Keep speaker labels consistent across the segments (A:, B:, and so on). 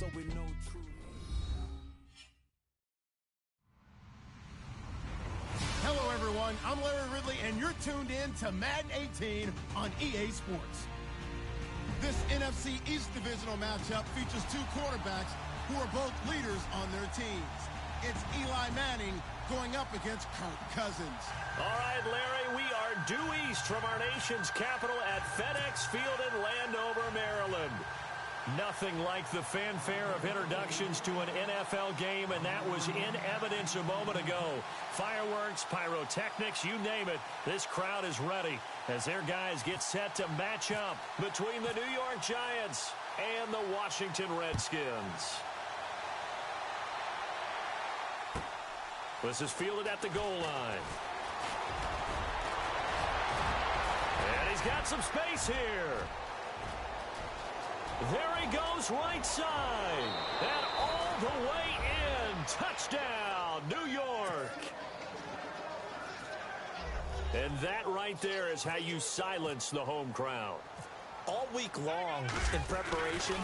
A: so we know truth.
B: Hello, everyone. I'm Larry Ridley, and you're tuned in to Madden 18 on EA Sports. This NFC East divisional matchup features two quarterbacks who are both leaders on their teams. It's Eli Manning going up against Kirk Cousins.
C: All right, Larry, we are due east from our nation's capital at FedEx Field in Landover, Maryland. Nothing like the fanfare of introductions to an NFL game, and that was in evidence a moment ago. Fireworks, pyrotechnics, you name it. This crowd is ready as their guys get set to match up between the New York Giants and the Washington Redskins. This is fielded at the goal line. And he's got some space here. There he goes, right side. And all the way in. Touchdown, New York. And that right there is how you silence the home crowd.
D: All week long in preparation,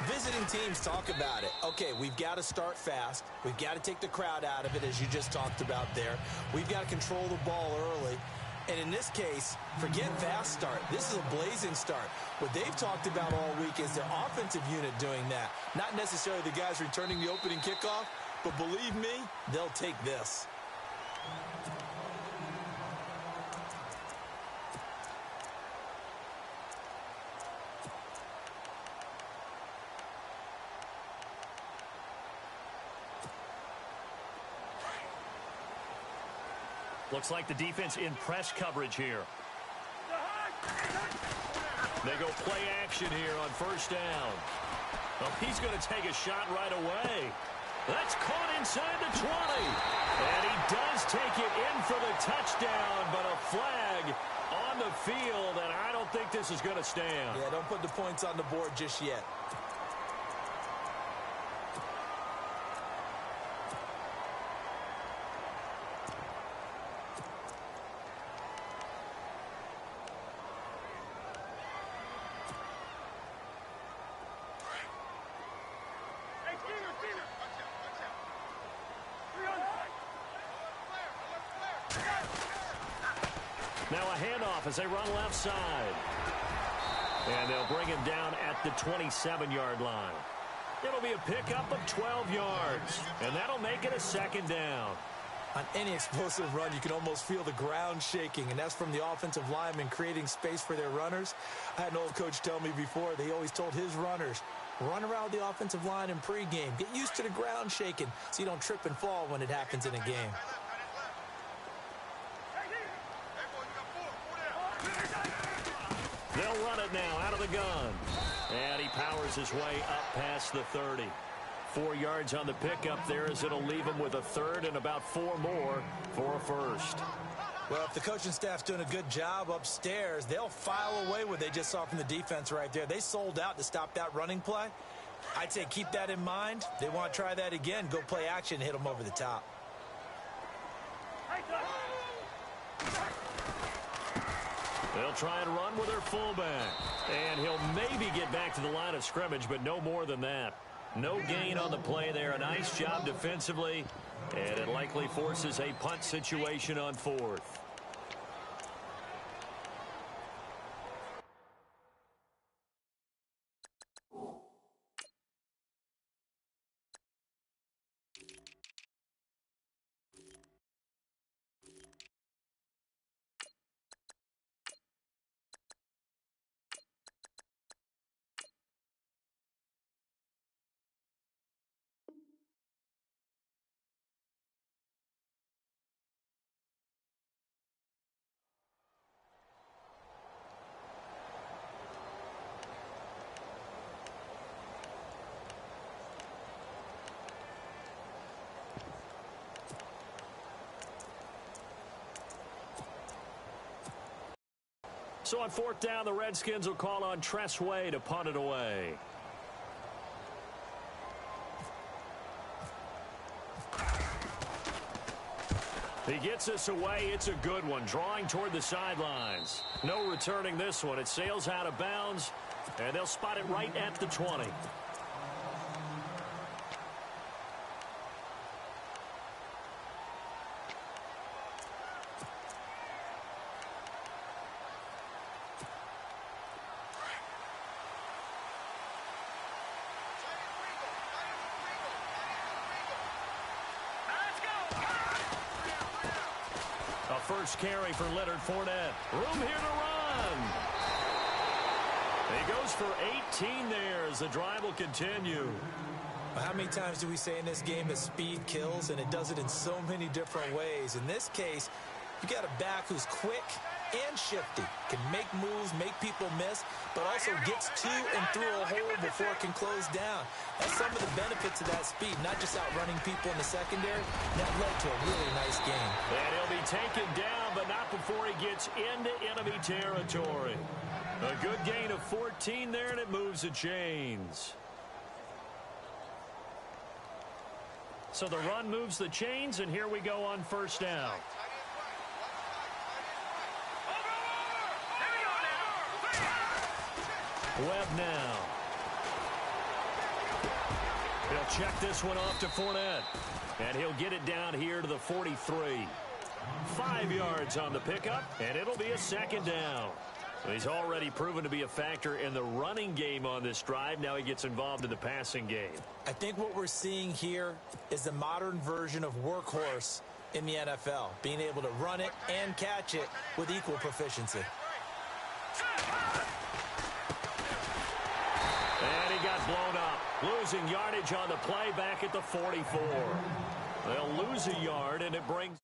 D: visiting teams talk about it. Okay, we've got to start fast. We've got to take the crowd out of it, as you just talked about there. We've got to control the ball early. And in this case, forget fast start. This is a blazing start. What they've talked about all week is their offensive unit doing that. Not necessarily the guys returning the opening kickoff, but believe me, they'll take this.
C: Looks like the defense in press coverage here. They go play action here on first down. Oh, he's going to take a shot right away. That's caught inside the 20. And he does take it in for the touchdown, but a flag on the field, and I don't think this is going to stand.
D: Yeah, don't put the points on the board just yet.
C: Now a handoff as they run left side. And they'll bring him down at the 27-yard line. It'll be a pickup of 12 yards. And that'll make it a second down.
D: On any explosive run, you can almost feel the ground shaking, and that's from the offensive linemen creating space for their runners. I had an old coach tell me before, they always told his runners, run around the offensive line in pregame. Get used to the ground shaking so you don't trip and fall when it happens in a game.
C: They'll run it now out of the gun. And he powers his way up past the 30. 4 yards on the pickup there as it'll leave him with a third and about 4 more for a first.
D: Well, if the coaching staff's doing a good job upstairs, they'll file away what they just saw from the defense right there. They sold out to stop that running play. I'd say keep that in mind. They want to try that again. Go play action, hit them over the top.
C: They'll try and run with their fullback. And he'll maybe get back to the line of scrimmage, but no more than that. No gain on the play there. A nice job defensively. And it likely forces a punt situation on fourth. So on fourth down, the Redskins will call on Tress Way to punt it away. He gets us away. It's a good one, drawing toward the sidelines. No returning this one. It sails out of bounds, and they'll spot it right at the 20. first carry for Leonard Fournette. Room here to run. He goes for 18 there as the drive will continue.
D: How many times do we say in this game that speed kills, and it does it in so many different ways? In this case, you got a back who's quick and shifty, can make moves, make people miss, but also gets to and through a hole before it can close down. That's some of the benefits of that speed, not just outrunning people in the secondary. That led to a really nice game.
C: And he'll be taken down, but not before he gets into enemy territory. A good gain of 14 there, and it moves the chains. So the run moves the chains, and here we go on first down. Webb now. He'll check this one off to Fournette. And he'll get it down here to the 43. 5 yards on the pickup, and it'll be a second down. He's already proven to be a factor in the running game on this drive. Now he gets involved in the passing game.
D: I think what we're seeing here is the modern version of workhorse in the NFL, being able to run it and catch it with equal proficiency.
C: And he got blown up, losing yardage on the play back at the 44. They'll lose a yard, and it brings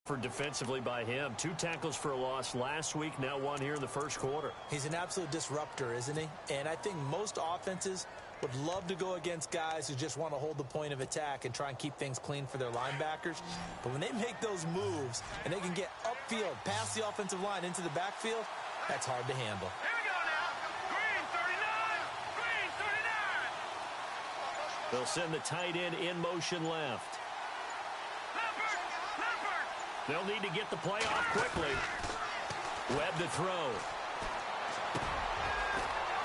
C: for defensively by him. 2 tackles for a loss last week, now 1 here in the first quarter.
D: He's an absolute disruptor, isn't he? And I think most offenses would love to go against guys who just want to hold the point of attack and try and keep things clean for their linebackers. But when they make those moves and they can get upfield, past the offensive line into the backfield, that's hard to handle.
A: Here we go now. Green 39. Green 39.
C: They'll send the tight end in motion left. They'll need to get the play off quickly. Webb to throw.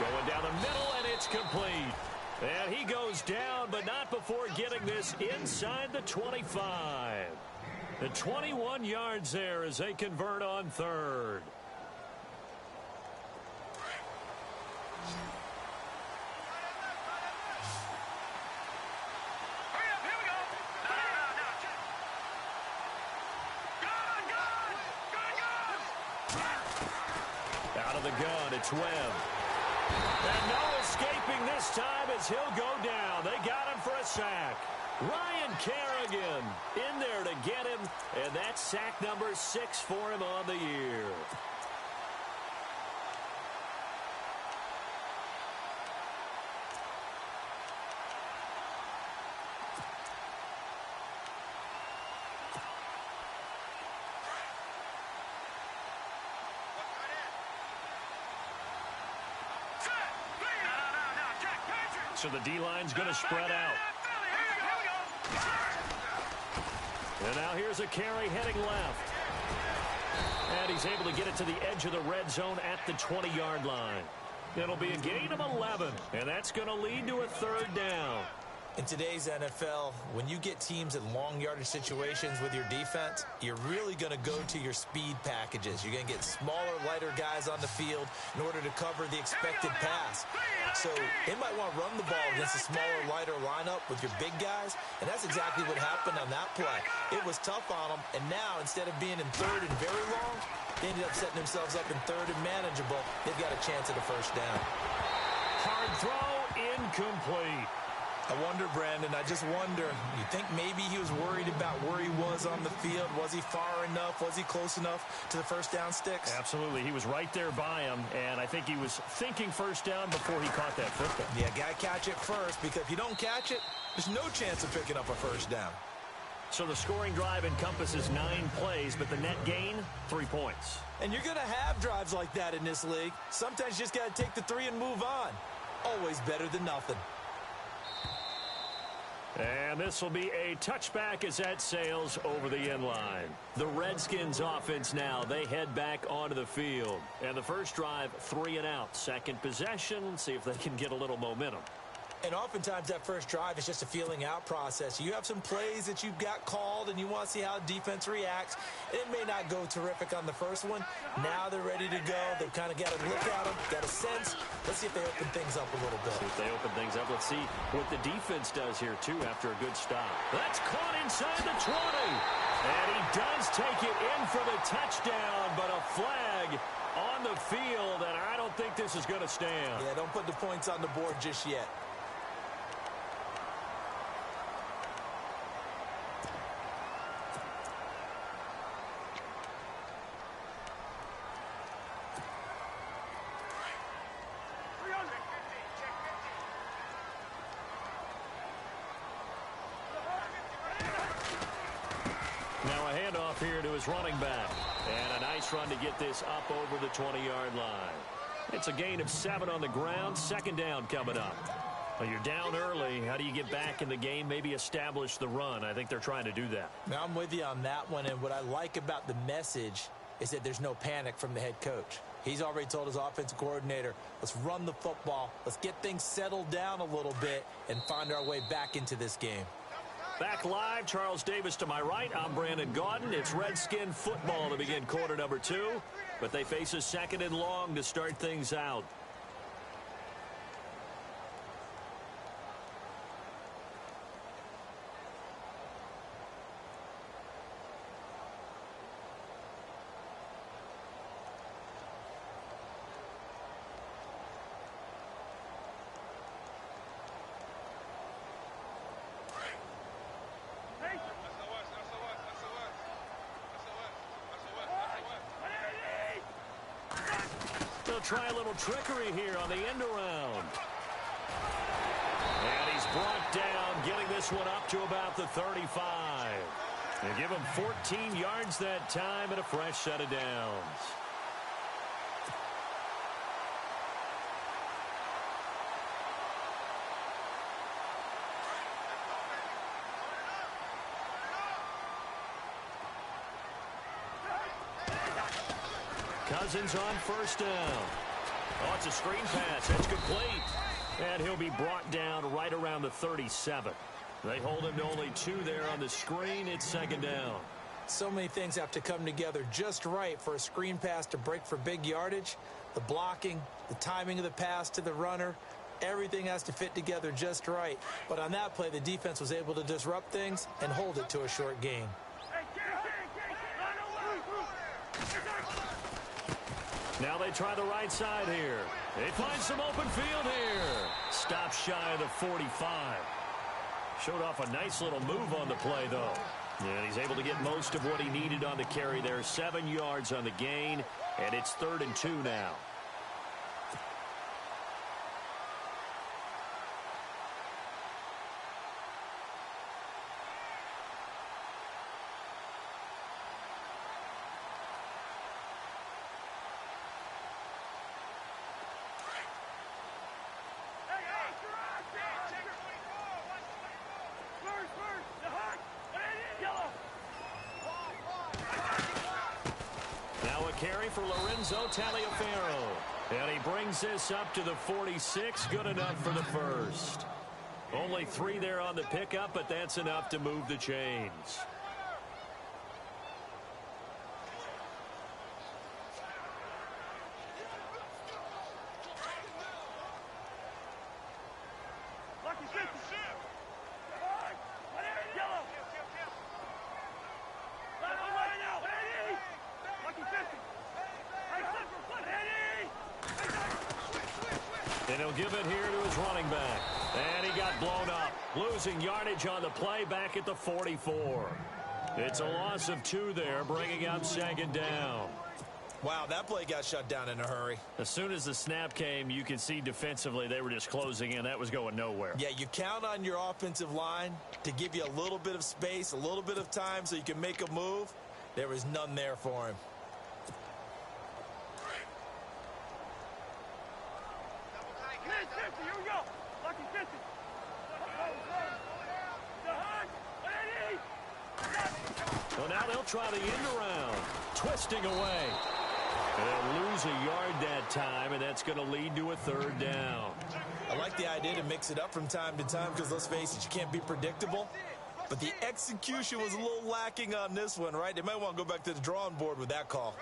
C: Going down the middle, and it's complete. And he goes down, but not before getting this inside the 25. The 21 yards there as they convert on third. The gun, it's Webb. And no escaping this time as he'll go down. They got him for a sack. Ryan Kerrigan in there to get him, and that's sack number 6 for him on the year. So the D-line's going to spread out. And now here's a carry heading left. And he's able to get it to the edge of the red zone at the 20-yard line. It'll be a gain of 11, and that's going to lead to a third down.
D: In today's NFL, when you get teams in long yardage situations with your defense, you're really going to go to your speed packages. You're going to get smaller, lighter guys on the field in order to cover the expected pass. So they might want to run the ball against a smaller, lighter lineup with your big guys, and that's exactly what happened on that play. It was tough on them, and now instead of being in third and very long, they ended up setting themselves up in third and manageable. They've got a chance at a first down.
C: Hard throw, incomplete.
D: I wonder, Brandon, I just wonder, you think maybe he was worried about where he was on the field? Was he far enough? Was he close enough to the first down sticks?
C: Absolutely. He was right there by him, and I think he was thinking first down before he caught that football.
D: Yeah, got to catch it first, because if you don't catch it, there's no chance of picking up a first down.
C: So the scoring drive encompasses 9 plays, but the net gain, 3 points.
D: And you're going to have drives like that in this league. Sometimes you just got to take the 3 and move on. Always better than nothing.
C: And this will be a touchback as that sails over the end line. The Redskins offense now, they head back onto the field. And the first drive, 3 and out. Second possession, see if they can get a little momentum.
D: And oftentimes that first drive is just a feeling out process. You have some plays that you've got called and you want to see how defense reacts. It may not go terrific on the first one. Now they're ready to go. They've kind of got a look at them, got a sense. Let's see if they open things up a little bit.
C: See if they open things up. Let's see what the defense does here, too, after a good stop. That's caught inside the 20. And he does take it in for the touchdown, but a flag on the field, and I don't think this is going to stand.
D: Yeah, don't put the points on the board just yet.
C: Now a handoff here to his running back. And a nice run to get this up over the 20-yard line. It's a gain of 7 on the ground. Second down coming up. Well, you're down early. How do you get back in the game? Maybe establish the run. I think they're trying to do that.
D: Now, I'm with you on that one. And what I like about the message is that there's no panic from the head coach. He's already told his offensive coordinator, let's run the football. Let's get things settled down a little bit and find our way back into this game.
C: Back live, Charles Davis to my right. I'm Brandon Gaudin. It's Redskin football to begin quarter number 2. But they face a second and long to start things out. They'll try a little trickery here on the end around. And he's brought down, getting this one up to about the 35. They give him 14 yards that time and a fresh set of downs. Cousins on first down. Oh, it's a screen pass. That's complete. And he'll be brought down right around the 37. They hold him to only 2 there on the screen. It's second down.
D: So many things have to come together just right for a screen pass to break for big yardage. The blocking, the timing of the pass to the runner, everything has to fit together just right. But on that play, the defense was able to disrupt things and hold it to a short gain.
C: Now they try the right side here. They find some open field here. Stop shy of the 45. Showed off a nice little move on the play, though. And he's able to get most of what he needed on the carry there. 7 yards on the gain, and it's 3rd and 2 now. Carry for Lorenzo Taliaferro. And he brings this up to the 46. Good enough for the first. Only 3 there on the pickup, but that's enough to move the chains. And he'll give it here to his running back. And he got blown up. Losing yardage on the play back at the 44. It's a loss of 2 there, bringing up second down.
D: Wow, that play got shut down in a hurry.
C: As soon as the snap came, you could see defensively they were just closing in. That was going nowhere.
D: Yeah, you count on your offensive line to give you a little bit of space, a little bit of time so you can make a move. There was none there for him.
A: Here we go. Lucky 50.
C: So now they'll try the end around. Twisting away. And they'll lose a yard that time, and that's going to lead to a 3rd down.
D: I like the idea to mix it up from time to time because, let's face it, you can't be predictable. But the execution was a little lacking on this one, right? They might want to go back to the drawing board with that call.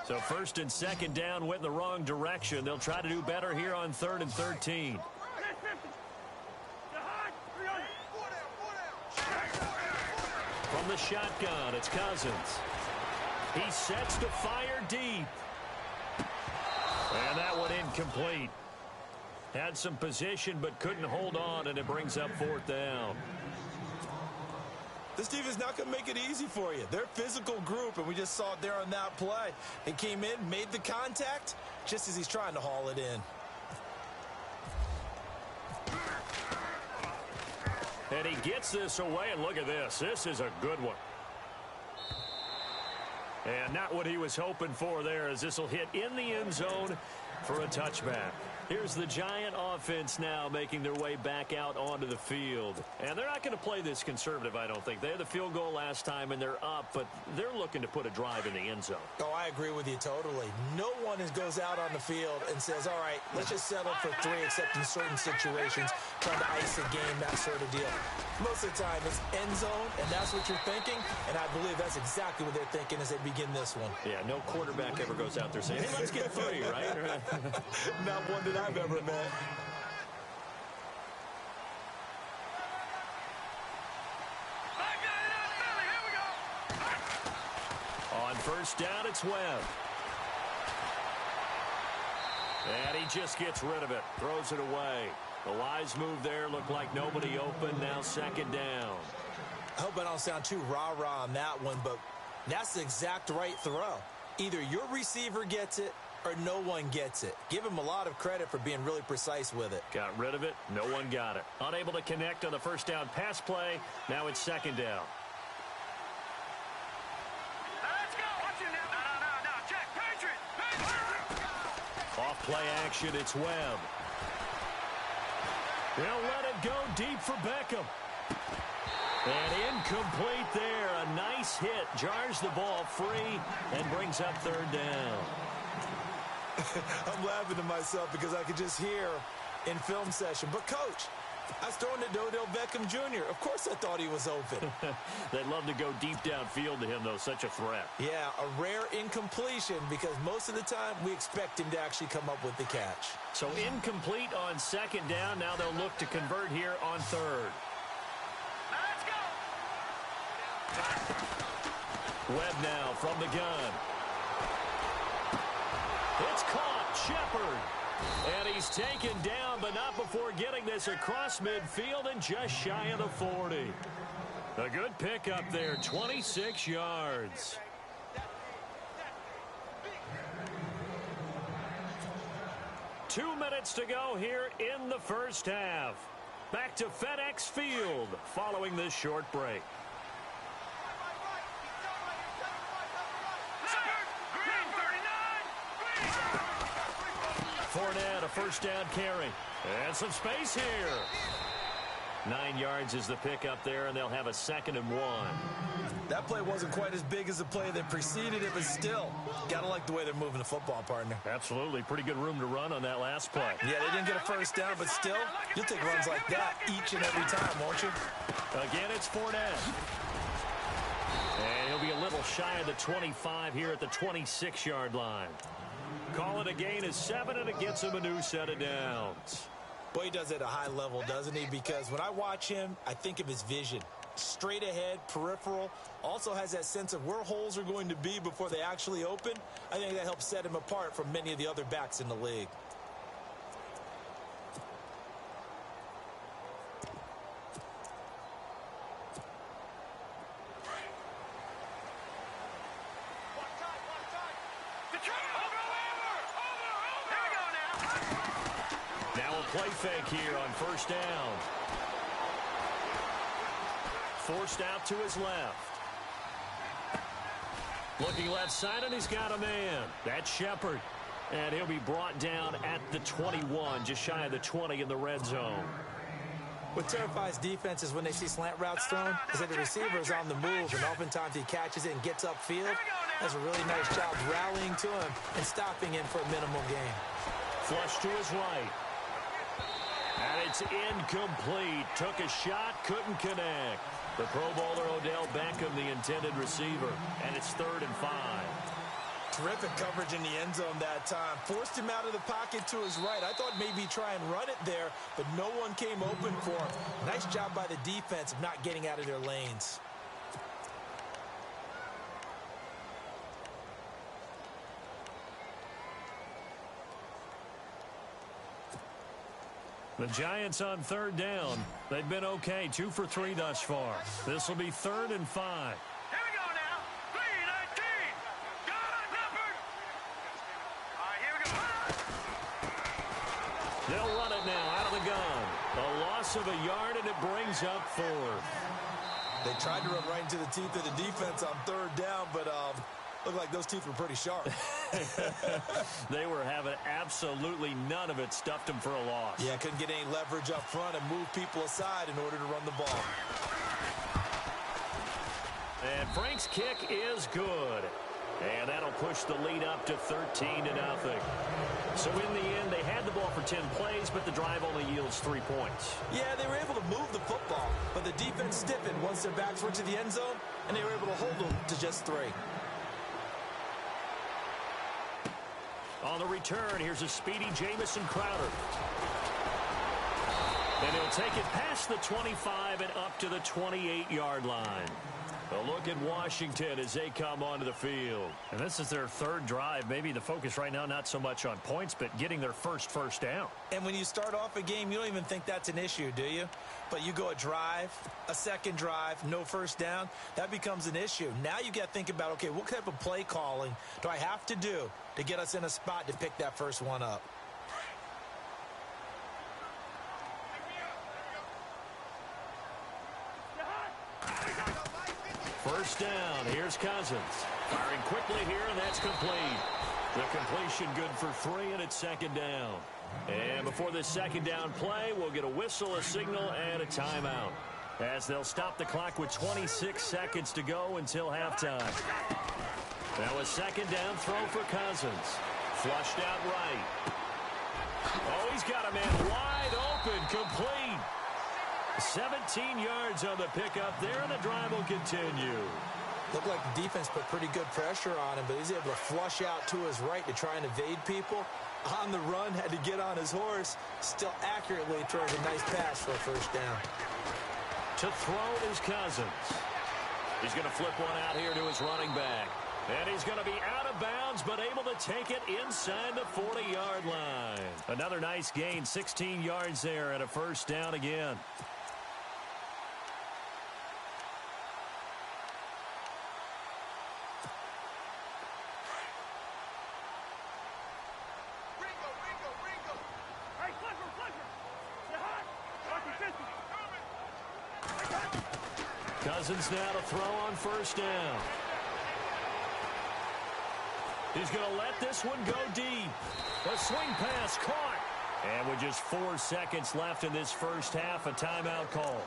C: So first and second down went in the wrong direction. They'll try to do better here on 3rd and 13. From the shotgun, it's Cousins. He sets to fire deep. And that one incomplete. Had some position but couldn't hold on, and it brings up 4th down.
D: This team is not going to make it easy for you. They're a physical group, and we just saw it there on that play. He came in, made the contact, just as he's trying to haul it in.
C: And he gets this away, and look at this. This is a good one. And not what he was hoping for there, as this will hit in the end zone for a touchback. Here's the Giant offense now making their way back out onto the field. And they're not going to play this conservative, I don't think. They had the field goal last time, and they're up, but they're looking to put a drive in the end zone.
D: Oh, I agree with you totally. No one goes out on the field and says, all right, let's just settle for 3, except in certain situations, trying to ice a game, that sort of deal. Most of the time, it's end zone, and that's what you're thinking, and I believe that's exactly what they're thinking as they begin this one.
C: Yeah, no quarterback ever goes out there saying, hey, let's get 3, right?
D: Not one that I've ever met.
C: On first down, it's Webb. And he just gets rid of it, throws it away. The wise move there, looked like nobody open, now 2nd down.
D: I hope I don't sound too rah-rah on that one, but that's the exact right throw. Either your receiver gets it or no one gets it. Give him a lot of credit for being really precise with it.
C: Got rid of it, no one got it. Unable to connect on the first down pass play, now it's 2nd down.
A: Let's go. Watch it now. No. Check. Patriot.
C: Off play action, it's Webb. They'll let it go deep for Beckham. And incomplete there. A nice hit. Jars the ball free and brings up 3rd down.
D: I'm laughing to myself because I could just hear in film session. But, Coach, I was throwing to Odell Beckham Jr. Of course I thought he was open.
C: They'd love to go deep downfield to him, though. Such a threat.
D: Yeah, a rare incompletion because most of the time we expect him to actually come up with the catch.
C: So incomplete on 2nd down. Now they'll look to convert here on 3rd.
A: Let's go.
C: Webb now from the gun. It's caught. Shepard. And he's taken down, but not before getting this across midfield and just shy of the 40. A good pickup there, 26 yards. Two minutes to go here in the first half. Back to FedEx Field following this short break. Fournette, a first down carry. And some space here. 9 yards is the pickup there, and they'll have a 2nd and 1.
D: That play wasn't quite as big as the play that preceded it, but still, gotta like the way they're moving the football, partner.
C: Absolutely. Pretty good room to run on that last play.
D: Yeah, they didn't get a first down, but still, you'll take runs like that each and every time, won't you?
C: Again, it's Fournette. And he'll be a little shy of the 25 here at the 26-yard line. Call it a gain of 7, and it gets him a new set of downs.
D: Boy, he does it at a high level, doesn't he? Because when I watch him, I think of his vision. Straight ahead, peripheral. Also has that sense of where holes are going to be before they actually open. I think that helps set him apart from many of the other backs in the league.
C: Play fake here on first down. Forced out to his left. Looking left side, and he's got a man. That's Shepard. And he'll be brought down at the 21, just shy of the 20 in the red zone.
D: What terrifies defenses when they see slant routes thrown is that the receiver is on the move, and oftentimes he catches it and gets upfield. Does a really nice job rallying to him and stopping him for a minimal gain.
C: Flush to his right. And it's incomplete. Took a shot, couldn't connect. The Pro Bowler Odell Beckham, the intended receiver. And it's 3rd and 5.
D: Terrific coverage in the end zone that time. Forced him out of the pocket to his right. I thought maybe try and run it there, but no one came open for him. Nice job by the defense of not getting out of their lanes.
C: The Giants on 3rd down. They've been okay, 2 for 3 thus far. This will be 3rd and 5.
A: Here we go now. 3-19. Got it numbered. All right, here we go.
C: They'll run it now out of the gun. A loss of a yard, and it brings up 4th.
D: They tried to run right into the teeth of the defense on 3rd down, but looked like those teeth were pretty sharp.
C: They were having absolutely none of it. Stuffed them for a loss.
D: Yeah, couldn't get any leverage up front and move people aside in order to run the ball.
C: And Frank's kick is good. And that'll push the lead up to 13-0. So in the end, they had the ball for 10 plays, but the drive only yields 3 points.
D: Yeah, they were able to move the football, but the defense stiffened once their backs were to the end zone, and they were able to hold them to just 3.
C: On the return, here's a speedy Jamison Crowder. And he'll take it past the 25 and up to the 28-yard line. A look at Washington as they come onto the field. And this is their 3rd drive. Maybe the focus right now not so much on points, but getting their first down.
D: And when you start off a game, you don't even think that's an issue, do you? But you go a drive, a second drive, no first down, that becomes an issue. Now you got to think about, okay, what type of play calling do I have to do to get us in a spot to pick that first one up?
C: First down. Here's Cousins. Firing quickly here, and that's complete. The completion good for 3, and it's 2nd down. And before this 2nd down play, we'll get a whistle, a signal, and a timeout, as they'll stop the clock with 26 seconds to go until halftime. Now a 2nd down throw for Cousins. Flushed out right. Oh, he's got a man wide open, complete. 17 yards on the pickup there, and the drive will continue.
D: Looked like the defense put pretty good pressure on him, but he's able to flush out to his right to try and evade people. On the run, had to get on his horse. Still accurately throws a nice pass for a first down.
C: To throw is Cousins. He's going to flip one out here to his running back. And he's going to be out of bounds, but able to take it inside the 40-yard line. Another nice gain, 16 yards there, and a first down again. Cousins now to throw on first down. He's going to let this one go deep. A swing pass caught. And with just 4 seconds left in this first half, a timeout call.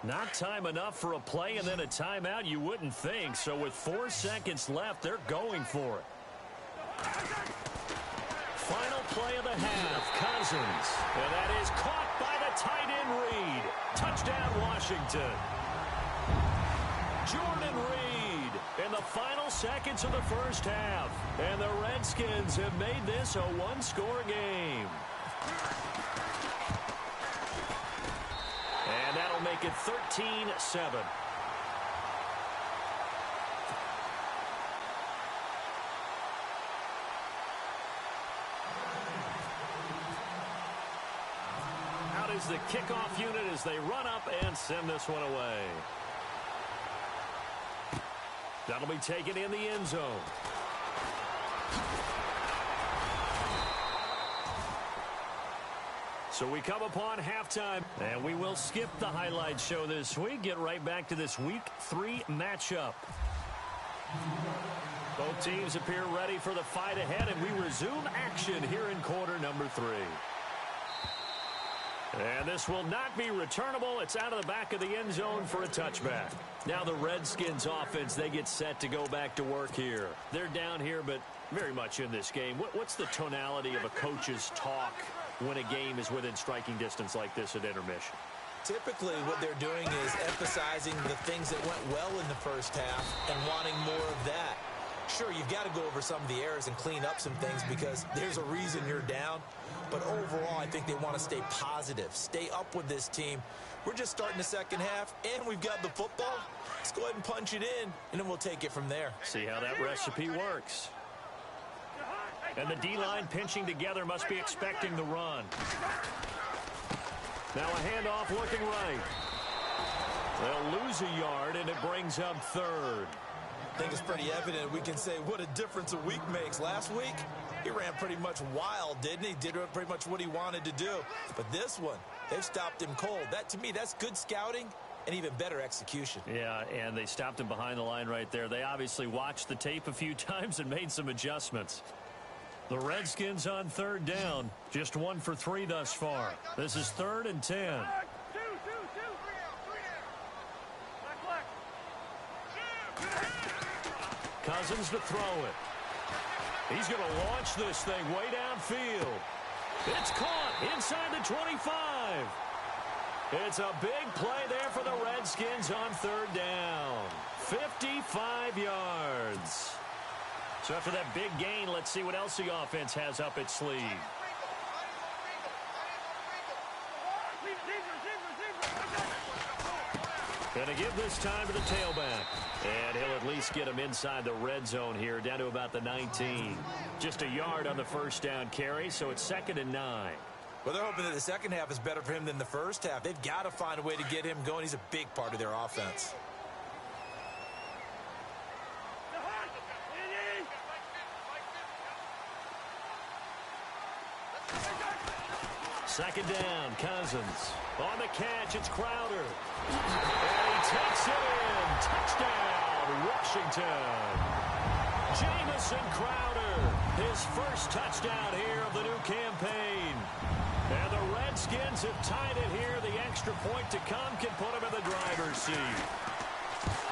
C: Not time enough for a play and then a timeout, you wouldn't think. So with 4 seconds left, they're going for it. Final play of the half, Cousins. And that is caught by the tight end Reed. Touchdown, Washington. Jordan Reed in the final seconds of the first half. And the Redskins have made this a one-score game. And that'll make it 13-7. Out is the kickoff unit as they run up and send this one away. That'll be taken in the end zone. So we come upon halftime, and we will skip the highlight show this week. Get right back to this Week 3 matchup. Both teams appear ready for the fight ahead, and we resume action here in quarter number 3. And this will not be returnable. It's out of the back of the end zone for a touchback. Now the Redskins offense, they get set to go back to work here. They're down here, but very much in this game. What's the tonality of a coach's talk when a game is within striking distance like this at intermission?
D: Typically, what they're doing is emphasizing the things that went well in the first half and wanting more of that. Sure, you've got to go over some of the errors and clean up some things because there's a reason you're down. But overall, I think they want to stay positive, stay up with this team. We're just starting the second half, and we've got the football. Let's go ahead and punch it in, and then we'll take it from there.
C: See how that recipe works. And the D-line pinching together must be expecting the run. Now a handoff looking right. They'll lose a yard, and it brings up third.
D: I think it's pretty evident. We can say what a difference a week makes. Last week, he ran pretty much wild, didn't he? Did pretty much what he wanted to do. But this one, they've stopped him cold. That, to me, that's good scouting and even better execution.
C: Yeah, and they stopped him behind the line right there. They obviously watched the tape a few times and made some adjustments. The Redskins on third down. Just 1 for 3 thus far. This is 3rd and 10. Cousins to throw it. He's going to launch this thing way downfield. It's caught inside the 25. It's a big play there for the Redskins on third down. 55 yards. So after that big gain, let's see what else the offense has up its sleeve. Going to give this time to the tailback. And he'll at least get him inside the red zone here, down to about the 19. Just a yard on the first down carry, so it's 2nd and 9.
D: Well, they're hoping that the second half is better for him than the first half. They've got to find a way to get him going. He's a big part of their offense.
C: Second down, Cousins. On the catch, it's Crowder. And he takes it in. Touchdown, Washington. Jamison Crowder, his first touchdown here of the new campaign. And the Redskins have tied it here. The extra point to come can put him in the driver's seat.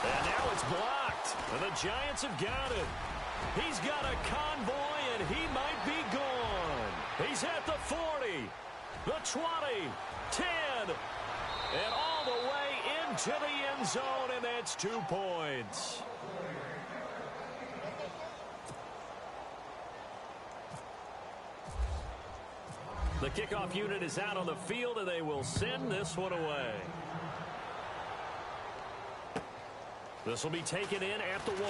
C: And now it's blocked. And the Giants have got it. He's got a convoy, and he might be gone. He's at the 40. The 20, 10, and all the way into the end zone, and that's 2 points. The kickoff unit is out on the field, and they will send this one away. This will be taken in at the 1.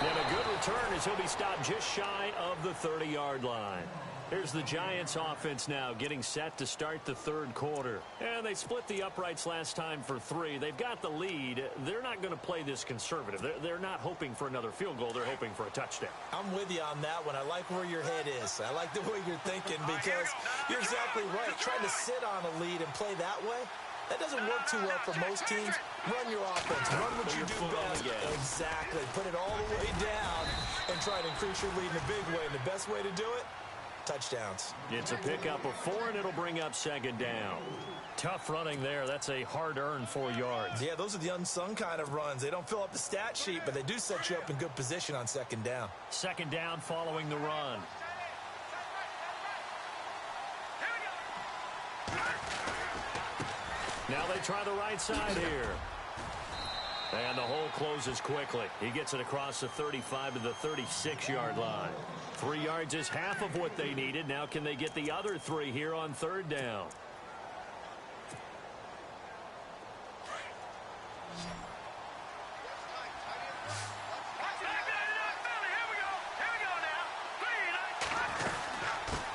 C: And a good return as he'll be stopped just shy of the 30-yard line. Here's the Giants offense now getting set to start the third quarter. And they split the uprights last time for 3. They've got the lead. They're not going to play this conservative. They're not hoping for another field goal. They're hoping for a touchdown. I'm with you on that one. I like where your head is. I like the way you're thinking because you're exactly right. Trying to sit on a lead and play that way, that doesn't work too well for most teams. Run your offense. Run what you do best. Exactly. Put it all the way down and try to increase your lead in a big way. And the best way to do it, touchdowns. It's a pickup of 4, and it'll bring up 2nd down. Tough running there. That's a hard-earned 4 yards. Yeah, those are the unsung kind of runs. They don't fill up the stat sheet, but they do set you up in good position on 2nd down. 2nd down following the run. Now they try the right side here. And the hole closes quickly. He gets it across the 35 to the 36-yard line. 3 yards is half of what they needed. Now can they get the other 3 here on 3rd down?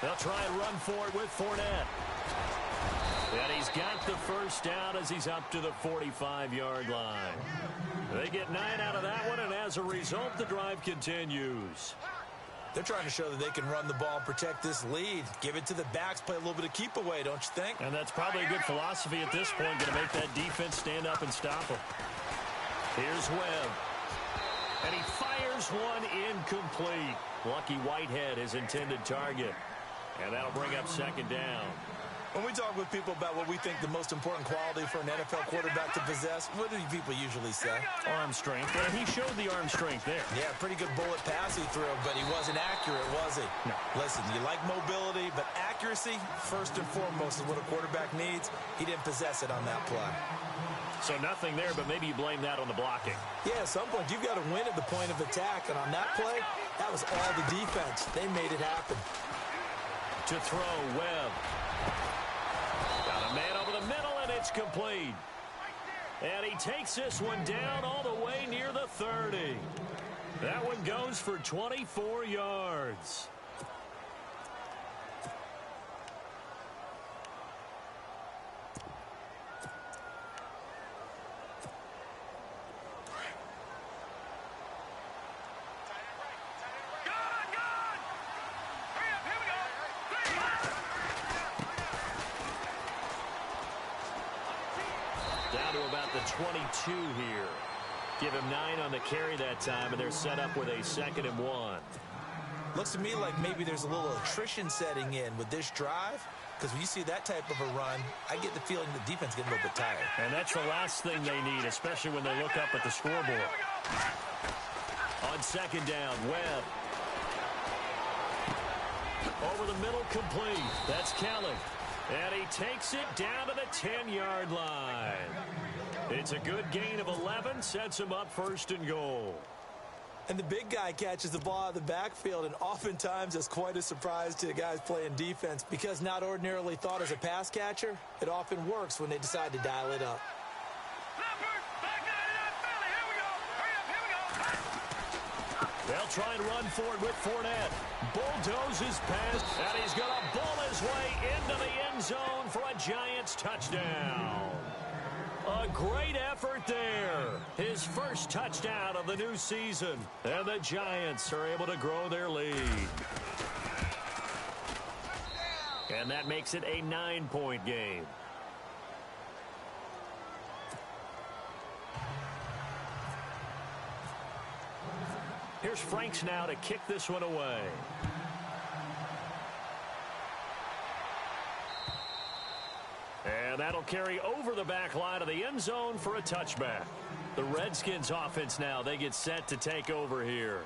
C: They'll try and run for it with Fournette. And he's got the first down as he's up to the 45-yard line. They get 9 out of that one, and as a result, the drive continues.
D: They're trying to show that they can run the ball and protect this lead. Give it to the backs, play a little bit of keep away, don't you think?
C: And that's probably a good philosophy at this point, going to make that defense stand up and stop them. Here's Webb. And he fires one incomplete. Lucky Whitehead, his intended target. And that'll bring up second down.
D: When we talk with people about what we think the most important quality for an NFL quarterback to possess, what do people usually say?
C: Arm strength. Well, he showed the arm strength there.
D: Yeah, pretty good bullet pass he threw, but he wasn't accurate, was he?
C: No.
D: Listen, you like mobility, but accuracy, first and foremost, is what a quarterback needs. He didn't possess it on that play.
C: So nothing there, but maybe you blame that on the blocking.
D: Yeah, at some point, you've got to win at the point of attack, and on that play, that was all the defense. They made it happen.
C: To throw, Webb. Got a man over the middle, and it's complete. And he takes this one down all the way near the 30. That one goes for 24 yards. Down to about the 22 here. Give him 9 on the carry that time, and they're set up with a 2nd and 1.
D: Looks to me like maybe there's a little attrition setting in with this drive, because when you see that type of a run, I get the feeling the defense getting a little bit tired.
C: And that's the last thing they need, especially when they look up at the scoreboard. On 2nd down, Webb. Over the middle, complete. That's Kelly. And he takes it down to the 10-yard line. It's a good gain of 11, sets him up 1st and goal.
D: And the big guy catches the ball out of the backfield, and oftentimes it's quite a surprise to the guys playing defense, because not ordinarily thought as a pass catcher, it often works when they decide to dial it up.
C: They'll try and run forward with Fournette. Bulldozes past, and he's going to bull his way into the end zone for a Giants touchdown. A great effort there. His first touchdown of the new season. And the Giants are able to grow their lead. And that makes it a 9-point game. Here's Franks now to kick this one away. And that'll carry over the back line of the end zone for a touchback. The Redskins offense now, they get set to take over here.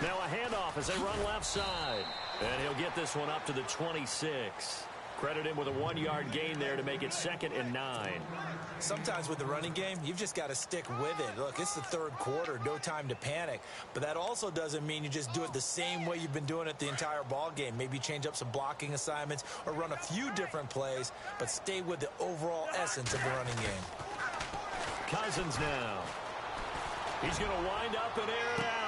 C: Now a handoff as they run left side. And he'll get this one up to the 26. Credit him with a 1-yard gain there to make it 2nd and 9.
D: Sometimes with the running game, you've just got to stick with it. Look, it's the 3rd quarter, no time to panic. But that also doesn't mean you just do it the same way you've been doing it the entire ball game. Maybe change up some blocking assignments or run a few different plays, but stay with the overall essence of the running game.
C: Cousins now. He's going to wind up and air it out.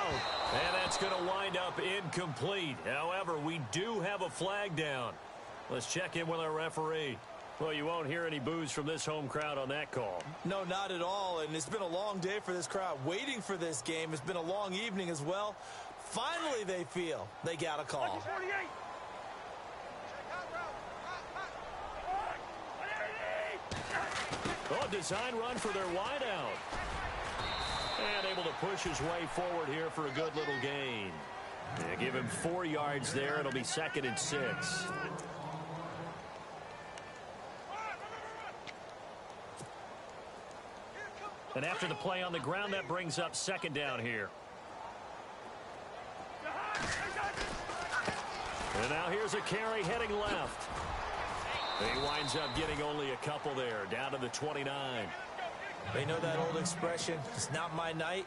C: And that's going to wind up incomplete. However, we do have a flag down. Let's check in with our referee. Well, you won't hear any boos from this home crowd on that call.
D: No, not at all. And it's been a long day for this crowd waiting for this game. It's been a long evening as well. Finally, they feel they got a call.
C: Oh, design run for their wideout. And able to push his way forward here for a good little gain. Yeah, give him 4 yards there. It'll be 2nd and 6. And after the play on the ground, that brings up 2nd down here. And now here's a carry heading left. He winds up getting only a couple there, down to the 29.
D: They know that old expression, it's not my night.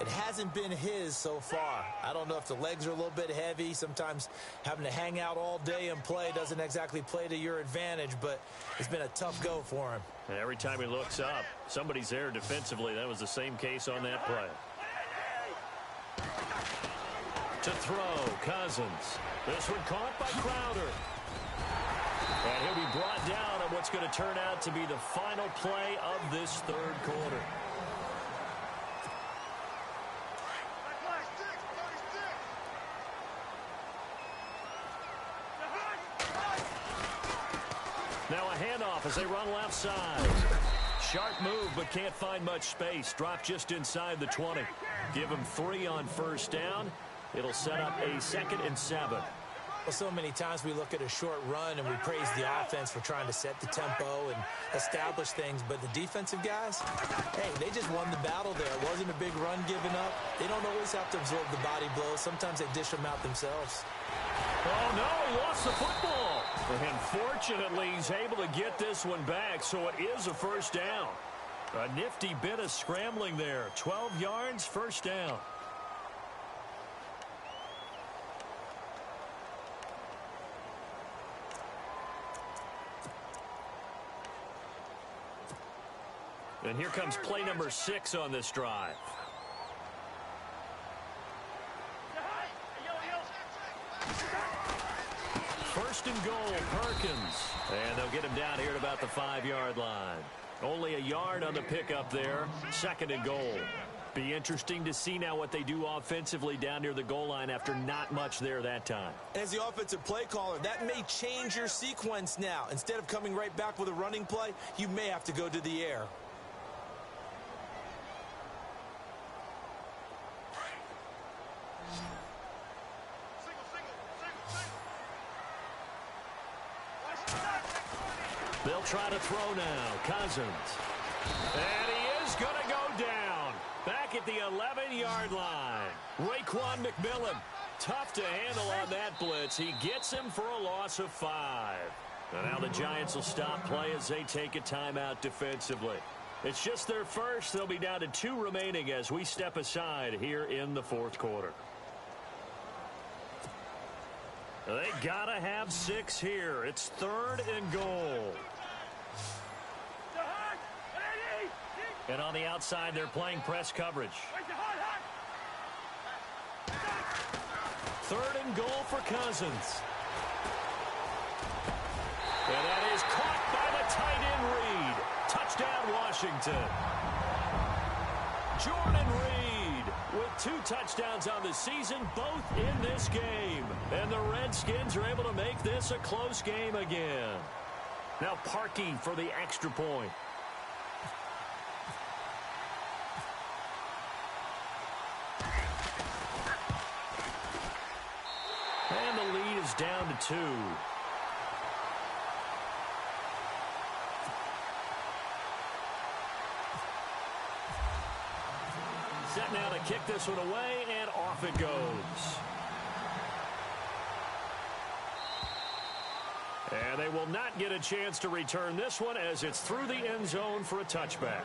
D: It hasn't been his so far. I don't know if the legs are a little bit heavy. Sometimes having to hang out all day and play doesn't exactly play to your advantage, but it's been a tough go for him.
C: And every time he looks up, somebody's there defensively. That was the same case on that play. To throw, Cousins. This one caught by Crowder. And he'll be brought down on what's going to turn out to be the final play of this third quarter. Now a handoff as they run left side. Sharp move, but can't find much space. Drop just inside the 20. Give him 3 on first down. It'll set up a 2nd and 7.
D: Well, so many times we look at a short run and we praise the offense for trying to set the tempo and establish things, but the defensive guys, hey, they just won the battle there. It wasn't a big run given up. They don't always have to absorb the body blows. Sometimes they dish them out themselves.
C: Oh, no, he lost the football. And fortunately, he's able to get this one back, so it is a first down. A nifty bit of scrambling there. 12 yards, first down. And here comes play number 6 on this drive. First and goal, Perkins. And they'll get him down here at about the 5-yard line. Only a yard on the pickup there. 2nd and goal. Be interesting to see now what they do offensively down near the goal line after not much there that time.
D: As the offensive play caller, that may change your sequence now. Instead of coming right back with a running play, you may have to go to the air.
C: They'll try to throw now. Cousins. And he is going to go down. Back at the 11-yard line. Raekwon McMillan. Tough to handle on that blitz. He gets him for a loss of 5. And now the Giants will stop play as they take a timeout defensively. It's just their first. They'll be down to 2 remaining as we step aside here in the fourth quarter. They gotta have 6 here. It's 3rd and goal. And on the outside, they're playing press coverage. 3rd and goal for Cousins. And that is caught by the tight end Reed. Touchdown, Washington. Jordan Reed with 2 touchdowns on the season, both in this game. And the Redskins are able to make this a close game again. Now Parkey for the extra point. And the lead is down to 2. Set now to kick this one away, and off it goes. And they will not get a chance to return this one as it's through the end zone for a touchback.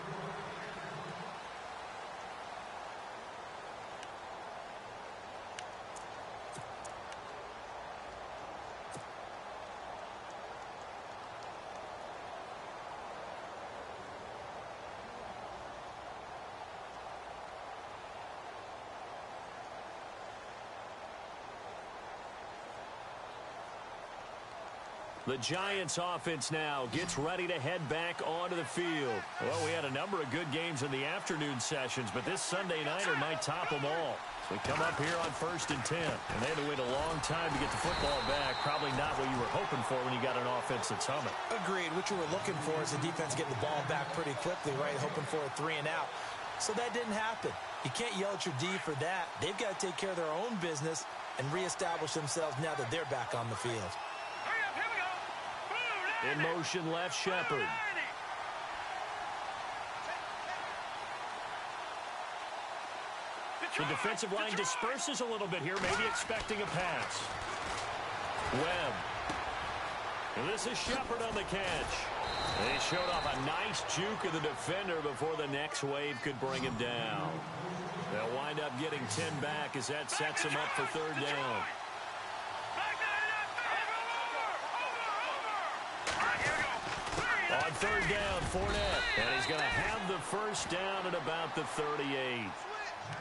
C: The Giants offense now gets ready to head back onto the field. Well, we had a number of good games in the afternoon sessions, but this Sunday nighter might top them all. So we come up here on 1st and 10, and they had to wait a long time to get the football back. Probably not what you were hoping for when you got an offense that's humming.
D: Agreed. What you were looking for is the defense getting the ball back pretty quickly, right? Hoping for a 3 and out. So that didn't happen. You can't yell at your D for that. They've got to take care of their own business and reestablish themselves now that they're back on the field.
C: In motion, left Shepard. The defensive line disperses a little bit here, maybe expecting a pass. Webb. And this is Shepard on the catch. And he showed off a nice juke of the defender before the next wave could bring him down. They'll wind up getting 10 back as that sets them up for third down. On third down, Fournette. And he's going to have the first down at about the 38.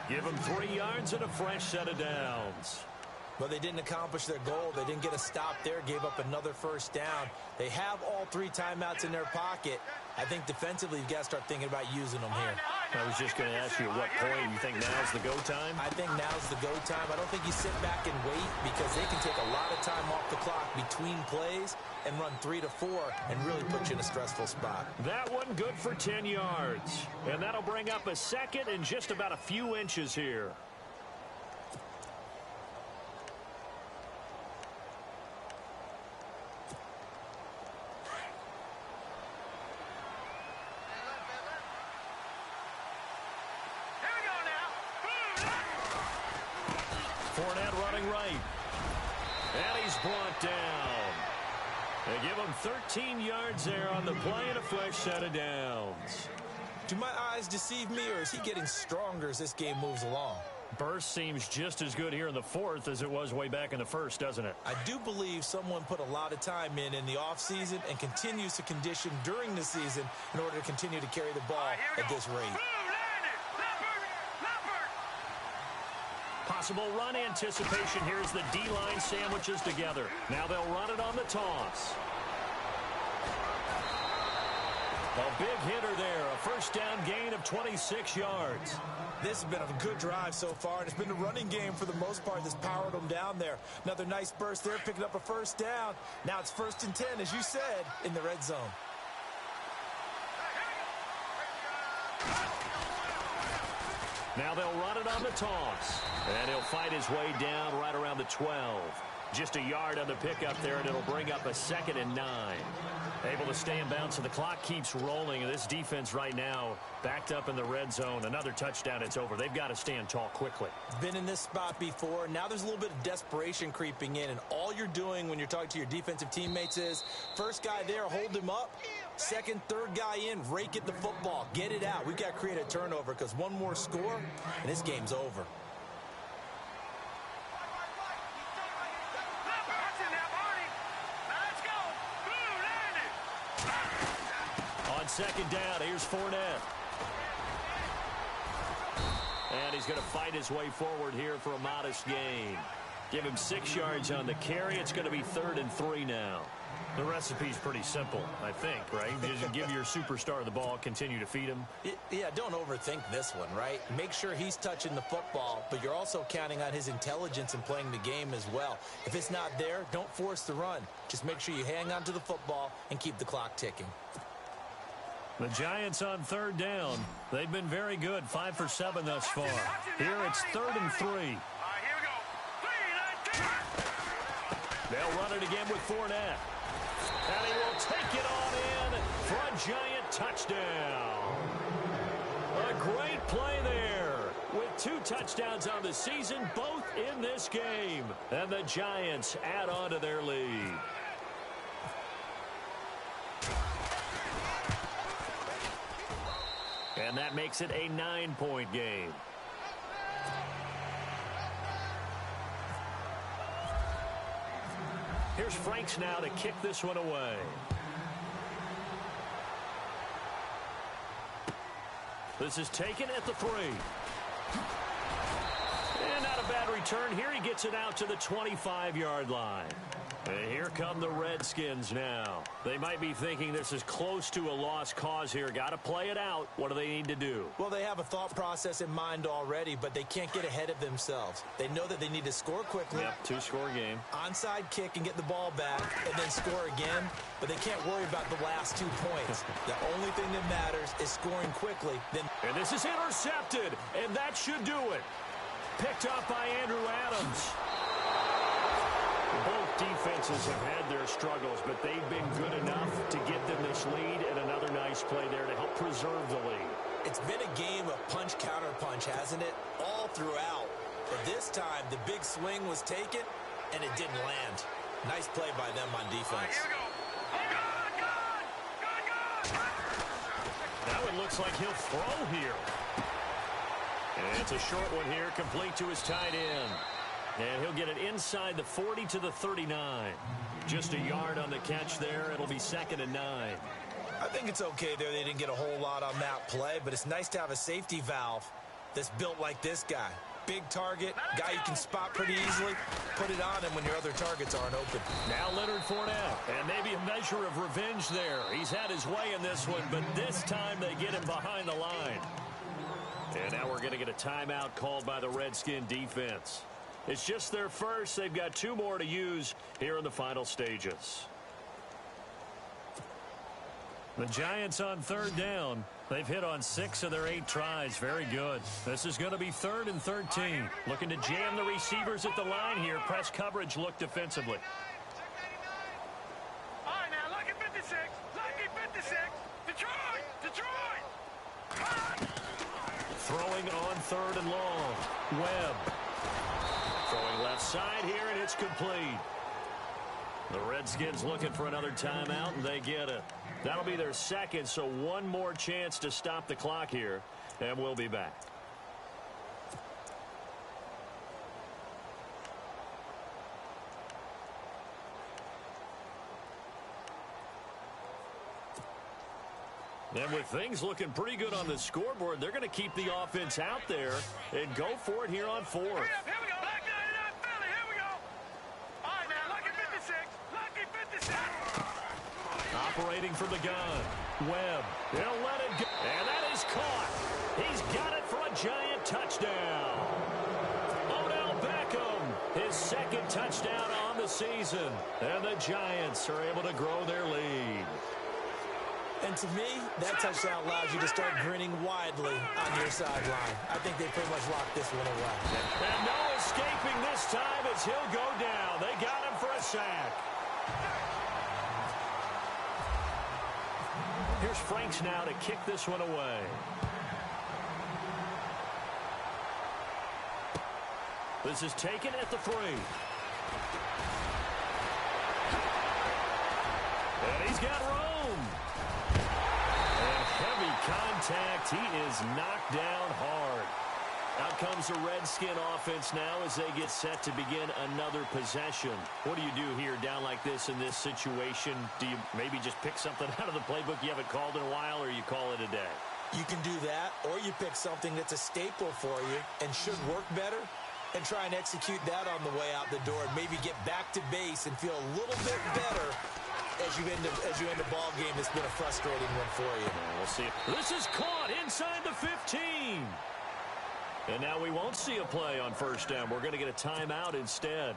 C: Give him 3 yards and a fresh set of downs.
D: Well, they didn't accomplish their goal. They didn't get a stop there, gave up another first down. They have all 3 timeouts in their pocket. I think defensively, you've got to start thinking about using them here.
C: I was just going to ask you at what point you think now's the go time?
D: I think now's the go time. I don't think you sit back and wait because they can take a lot of time off the clock between plays and run 3 to 4 and really put you in a stressful spot.
C: That one good for 10 yards. And that'll bring up a second and just about a few inches here. Fournette running right. And he's brought down. They give him 13 yards there on the play and a fresh set of downs.
D: Do my eyes deceive me, or is he getting stronger as this game moves along?
C: Burst seems just as good here in the fourth as it was way back in the first, doesn't it?
D: I do believe someone put a lot of time in the offseason and continues to condition during the season in order to continue to carry the ball at this rate.
C: Possible run anticipation here as the D-line sandwiches together. Now they'll run it on the toss. A big hitter there, a first down gain of 26 yards.
D: This has been a good drive so far, and it's been a running game for the most part that's powered them down there. Another nice burst there, picking up a first down. Now it's 1st and 10, as you said, in the red zone.
C: Now they'll run it on the toss. And he'll fight his way down right around the 12. Just a yard on the pickup there, and it'll bring up a 2nd and 9. Able to stay in bounds, so the clock keeps rolling. And this defense right now backed up in the red zone. Another touchdown, it's over. They've got to stand tall quickly.
D: Been in this spot before. Now there's a little bit of desperation creeping in. And all you're doing when you're talking to your defensive teammates is, first guy there, hold him up. Second, third guy in, rake at the football. Get it out. We've got to create a turnover because one more score, and this game's over.
C: On second down, here's Fournette. And he's going to fight his way forward here for a modest gain. Give him 6 yards on the carry. It's going to be 3rd and 3 now. The recipe's pretty simple, I think, right? You just give your superstar the ball, continue to feed him.
D: Yeah, don't overthink this one, right? Make sure he's touching the football, but you're also counting on his intelligence in playing the game as well. If it's not there, don't force the run. Just make sure you hang on to the football and keep the clock ticking.
C: The Giants on 3rd down. They've been very good, 5 for 7 thus far. Here it's 3rd and 3. They'll run it again with Fournette. And he will take it on in for a Giant touchdown. A great play there with 2 touchdowns on the season, both in this game. And the Giants add on to their lead. And that makes it a 9-point game. Here's Franks now to kick this one away. This is taken at the 3. And not a bad return here. He gets it out to the 25-yard line. And here come the Redskins now. They might be thinking this is close to a lost cause here. Got to play it out. What do they need to do?
D: Well, they have a thought process in mind already, but they can't get ahead of themselves. They know that they need to score quickly.
C: Yep, 2-score game.
D: Onside kick and get the ball back and then score again, but they can't worry about the last 2 points. The only thing that matters is scoring quickly.
C: And this is intercepted, and that should do it. Picked up by Andrew Adams. Both defenses have had their struggles, but they've been good enough to get them this lead, and another nice play there to help preserve the lead.
D: It's been a game of punch-counter-punch, hasn't it? All throughout. But this time, the big swing was taken, and it didn't land. Nice play by them on defense.
A: Here we go. Good.
C: Now it looks like he'll throw here. And it's a short one here, complete to his tight end. And he'll get it inside the 40 to the 39. Just a yard on the catch there. It'll be 2nd and 9.
D: I think it's okay there. They didn't get a whole lot on that play, but it's nice to have a safety valve that's built like this guy. Big target, guy you can spot pretty easily. Put it on him when your other targets aren't open.
C: Now Leonard Fournette, and maybe a measure of revenge there. He's had his way in this one, but this time they get him behind the line. And now we're going to get a timeout called by the Redskin defense. It's just their first. They've got 2 more to use here in the final stages. The Giants on 3rd down. They've hit on 6 of their 8 tries. Very good. This is going to be 3rd and 13. Looking to jam the receivers at the line here. Press coverage look defensively.
A: All right, now, lucky 56. Lucky 56. Detroit! Detroit!
C: Throwing on 3rd and long. Webb. Throwing left side here, and it's complete. The Redskins looking for another timeout, and they get it. That'll be their 2nd, so 1 more chance to stop the clock here, and we'll be back. And with things looking pretty good on the scoreboard, they're going to keep the offense out there and go for it here on 4th.
A: Here we go. Black 99 Philly. Here we go. All right, now, lucky 56. Lucky 56.
C: Operating from the gun. Webb. He'll let it go. And that is caught. He's got it for a giant touchdown. Odell Beckham, his 2nd touchdown on the season. And the Giants are able to grow their lead.
D: And to me, that touchdown allows you to start grinning widely on your sideline. I think they pretty much locked this one away.
C: And no escaping this time as he'll go down. They got him for a sack. Here's Franks now to kick this one away. This is taken at the 3. And he's got room. And heavy contact. He is knocked down hard. Out comes the Redskin offense now as they get set to begin another possession. What do you do here down like this in this situation? Do you maybe just pick something out of the playbook you haven't called in a while, or you call it a day?
D: You can do that, or you pick something that's a staple for you and should work better and try and execute that on the way out the door and maybe get back to base and feel a little bit better as you end a ball game that's been a frustrating one for you.
C: We'll see. This is caught inside the 15. And now we won't see a play on 1st down. We're going to get a timeout instead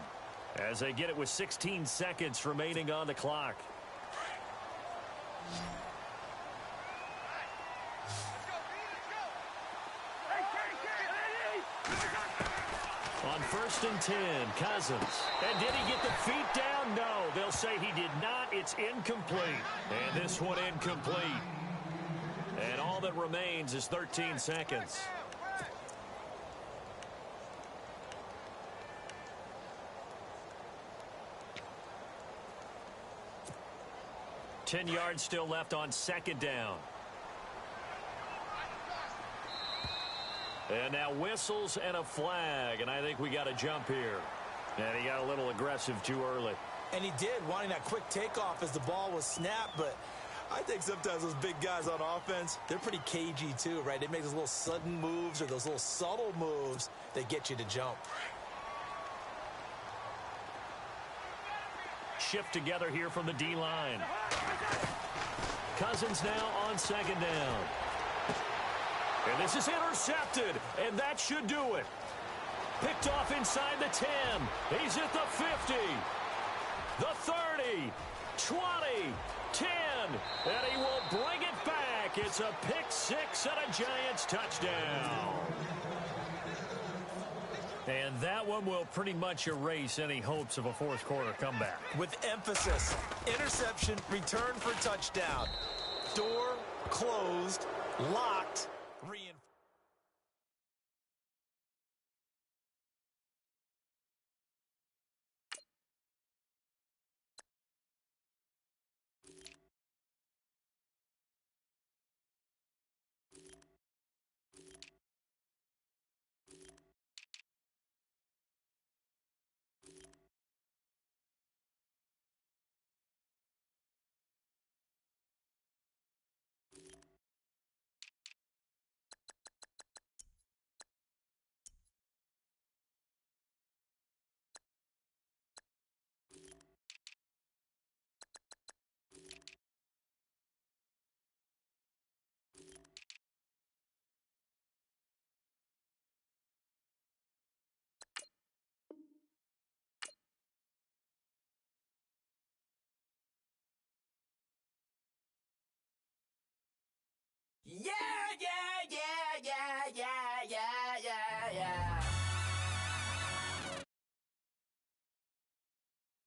C: as they get it with 16 seconds remaining on the clock. On 1st and 10, Cousins. And did he get the feet down? No. They'll say he did not. It's incomplete. And this one incomplete. And all that remains is 13 seconds. 10 yards still left on 2nd down. And now whistles and a flag, and I think we got a jump here. And he got a little aggressive too early.
D: And he did, wanting that quick takeoff as the ball was snapped, but I think sometimes those big guys on offense, they're pretty cagey too, right? They make those little sudden moves or those little subtle moves that get you to jump.
C: Shift together here from the D-line. Cousins now on 2nd down. And this is intercepted, and that should do it. Picked off inside the 10. He's at the 50, the 30, 20, 10, and he will bring it back. It's a pick 6 and a Giants touchdown. And that one will pretty much erase any hopes of a 4th quarter comeback.
D: With emphasis, interception, return for touchdown. Door closed, locked, reinforced.
E: yeah.